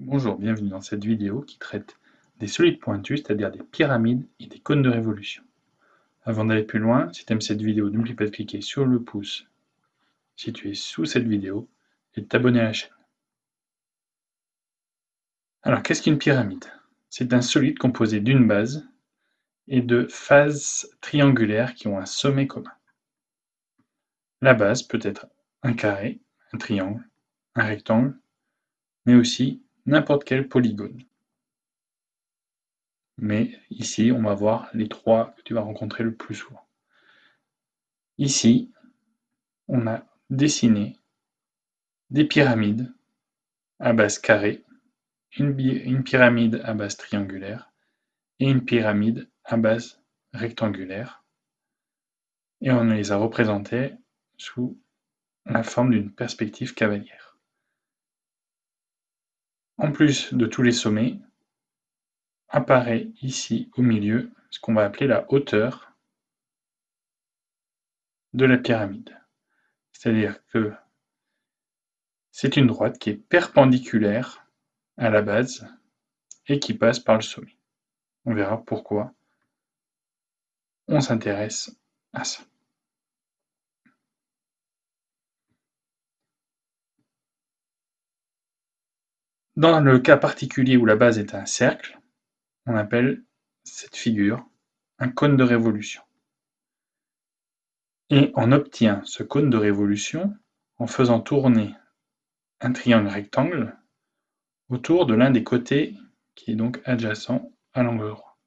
Bonjour, bienvenue dans cette vidéo qui traite des solides pointus, c'est-à-dire des pyramides et des cônes de révolution. Avant d'aller plus loin, si tu aimes cette vidéo, n'oublie pas de cliquer sur le pouce situé sous cette vidéo et de t'abonner à la chaîne. Alors, qu'est-ce qu'une pyramide? C'est un solide composé d'une base et de faces triangulaires qui ont un sommet commun. La base peut être un carré, un triangle, un rectangle, mais aussi n'importe quel polygone. Mais ici, on va voir les trois que tu vas rencontrer le plus souvent. Ici, on a dessiné des pyramides à base carrée, une pyramide à base triangulaire et une pyramide à base rectangulaire. Et on les a représentées sous la forme d'une perspective cavalière. En plus de tous les sommets, apparaît ici au milieu ce qu'on va appeler la hauteur de la pyramide. C'est-à-dire que c'est une droite qui est perpendiculaire à la base et qui passe par le sommet. On verra pourquoi on s'intéresse à ça. Dans le cas particulier où la base est un cercle, on appelle cette figure un cône de révolution. Et on obtient ce cône de révolution en faisant tourner un triangle rectangle autour de l'un des côtés qui est donc adjacent à l'angle droit.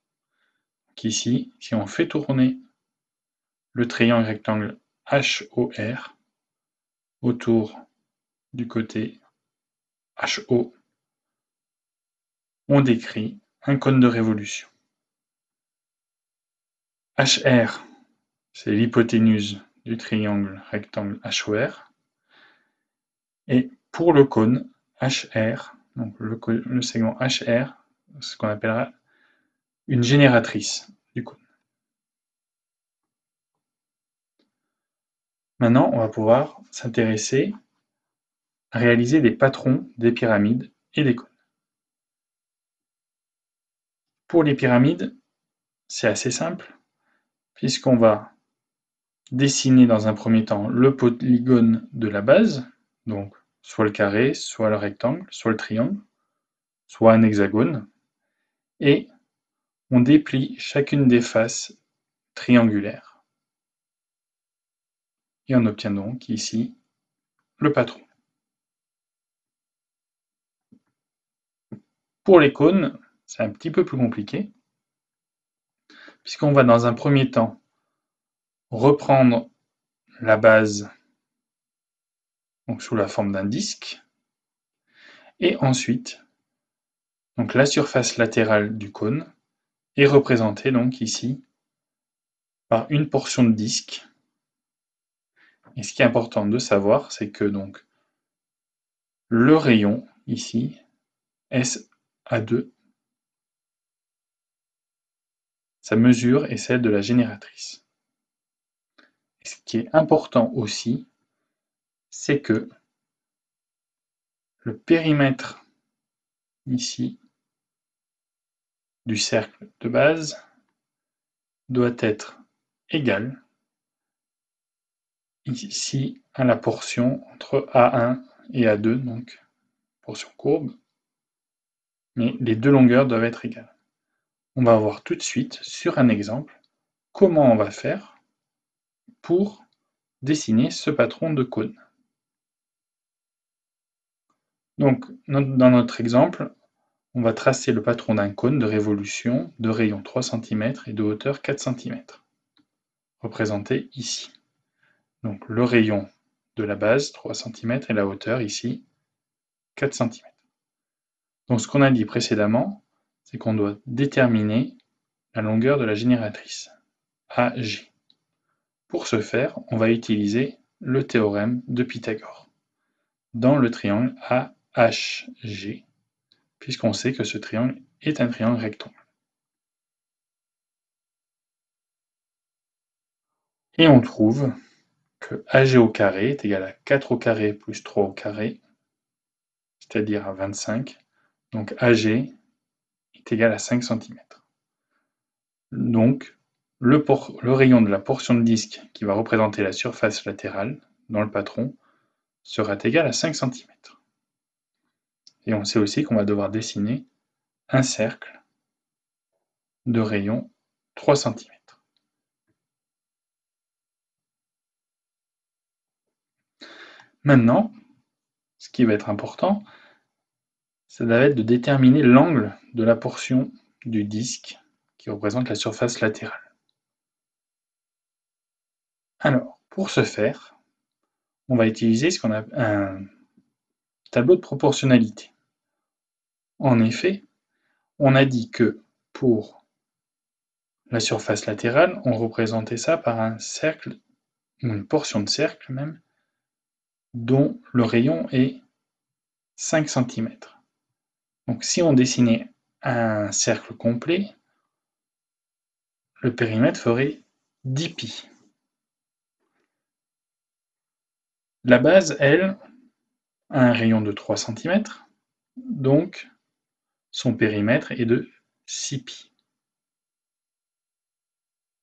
Donc ici, si on fait tourner le triangle rectangle HOR autour du côté HO, on décrit un cône de révolution. HR, c'est l'hypoténuse du triangle rectangle HOR. Et pour le cône HR, donc le segment HR, ce qu'on appellera une génératrice du cône. Maintenant, on va pouvoir s'intéresser à réaliser des patrons des pyramides et des cônes. Pour les pyramides, c'est assez simple, puisqu'on va dessiner dans un premier temps le polygone de la base, donc soit le carré, soit le rectangle, soit le triangle, soit un hexagone, et on déplie chacune des faces triangulaires. Et on obtient donc ici le patron. Pour les cônes, c'est un petit peu plus compliqué, puisqu'on va dans un premier temps reprendre la base donc sous la forme d'un disque, et ensuite donc la surface latérale du cône est représentée donc ici par une portion de disque. Et ce qui est important de savoir, c'est que donc le rayon ici, SA2, sa mesure est celle de la génératrice. Et ce qui est important aussi, c'est que le périmètre ici du cercle de base doit être égal ici à la portion entre A1 et A2, donc portion courbe, mais les deux longueurs doivent être égales. On va voir tout de suite sur un exemple comment on va faire pour dessiner ce patron de cône. Donc dans notre exemple, on va tracer le patron d'un cône de révolution de rayon 3 cm et de hauteur 4 cm, représenté ici. Donc le rayon de la base 3 cm et la hauteur ici 4 cm. Donc ce qu'on a dit précédemment, c'est qu'on doit déterminer la longueur de la génératrice, AG. Pour ce faire, on va utiliser le théorème de Pythagore dans le triangle AHG, puisqu'on sait que ce triangle est un triangle rectangle. Et on trouve que AG au carré est égal à 4 au carré plus 3 au carré, c'est-à-dire à 25, Donc AG est égal à 5 cm. Donc le rayon de la portion de disque qui va représenter la surface latérale dans le patron sera égal à 5 cm. Et on sait aussi qu'on va devoir dessiner un cercle de rayon 3 cm. Maintenant, ce qui va être important, ça va être de déterminer l'angle de la portion du disque qui représente la surface latérale. Alors, pour ce faire, on va utiliser ce qu'on appelle un tableau de proportionnalité. En effet, on a dit que pour la surface latérale, on représentait ça par un cercle, ou une portion de cercle même, dont le rayon est 5 cm. Donc si on dessinait un cercle complet, le périmètre ferait 10 pi. La base, elle, a un rayon de 3 cm, donc son périmètre est de 6 pi.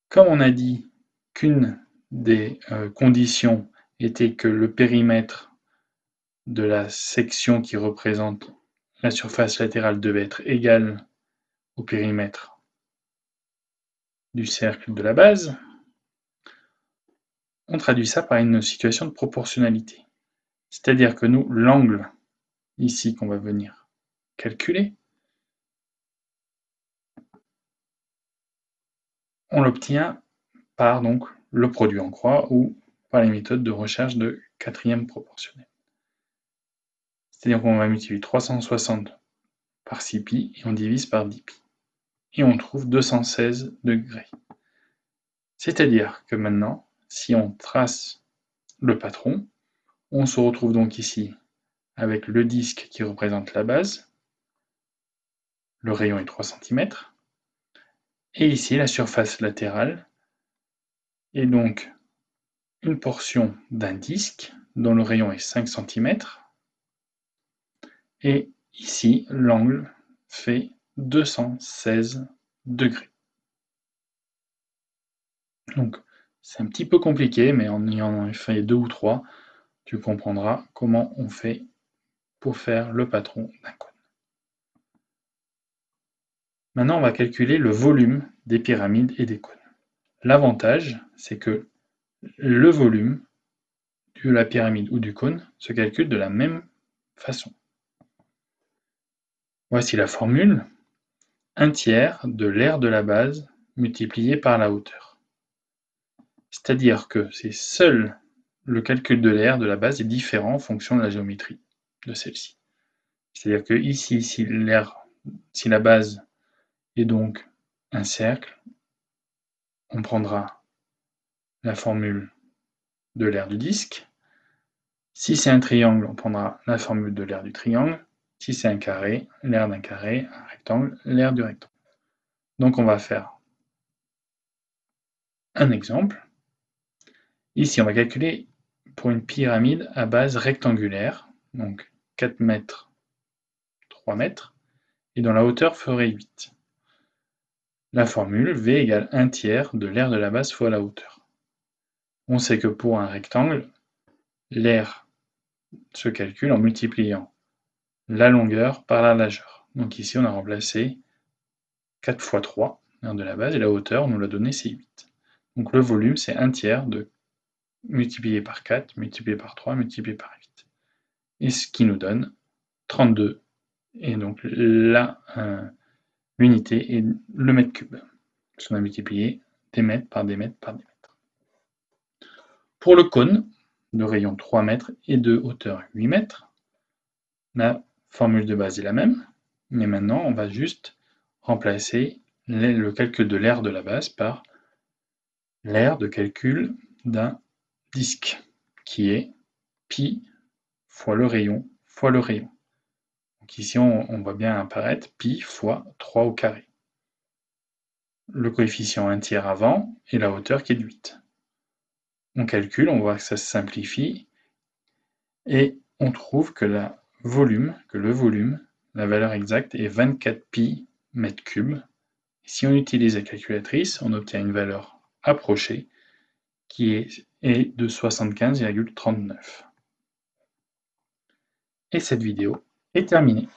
Comme on a dit qu'une des conditions était que le périmètre de la section qui représente la surface latérale devait être égal au périmètre du cercle de la base, on traduit ça par une situation de proportionnalité. C'est-à-dire que nous, l'angle ici qu'on va venir calculer, on l'obtient par donc le produit en croix ou par les méthodes de recherche de quatrième proportionnel. C'est-à-dire qu'on va multiplier 360 par 6 pi et on divise par 10 pi. Et on trouve 216 degrés. C'est-à-dire que maintenant, si on trace le patron, on se retrouve donc ici avec le disque qui représente la base, le rayon est 3 cm, et ici la surface latérale est donc une portion d'un disque dont le rayon est 5 cm, et ici l'angle fait 216 degrés. Donc c'est un petit peu compliqué, mais en ayant fait 2 ou 3, tu comprendras comment on fait pour faire le patron d'un cône. Maintenant, on va calculer le volume des pyramides et des cônes. L'avantage, c'est que le volume de la pyramide ou du cône se calcule de la même façon. Voici la formule: 1/3 de l'aire de la base multiplié par la hauteur. C'est-à-dire que c'est seul le calcul de l'aire de la base est différent en fonction de la géométrie de celle-ci. C'est-à-dire que ici, si la base est donc un cercle, on prendra la formule de l'aire du disque. Si c'est un triangle, on prendra la formule de l'aire du triangle. Si c'est un carré, l'aire d'un carré, un rectangle, l'aire du rectangle. Donc on va faire un exemple. Ici, on va calculer pour une pyramide à base rectangulaire, donc 4 mètres, 3 mètres, et dont la hauteur ferait 8. La formule V égale 1/3 de l'aire de la base fois la hauteur. On sait que pour un rectangle, l'aire se calcule en multipliant la longueur par la largeur. Donc ici, on a remplacé 4 fois 3, l'aire de la base, et la hauteur, on nous l'a donné, c'est 8. Donc le volume, c'est 1/3 de multiplié par 4, multiplié par 3, multiplié par 8. Et ce qui nous donne 32. Et donc l'unité est le mètre cube. Parce qu'on a multiplié des mètres par des mètres par des mètres. Pour le cône, de rayon 3 mètres et de hauteur 8 mètres, la formule de base est la même, mais maintenant on va juste remplacer le calcul de l'aire de la base par l'aire de calcul d'un disque, qui est pi fois le rayon fois le rayon. Donc ici on voit bien apparaître pi fois 3 au carré. Le coefficient 1/3 avant et la hauteur qui est de 8. On calcule, on voit que ça se simplifie, et on trouve que le volume la valeur exacte est 24 pi mètres cubes. Si on utilise la calculatrice, on obtient une valeur approchée qui est de 75,39. Et cette vidéo est terminée.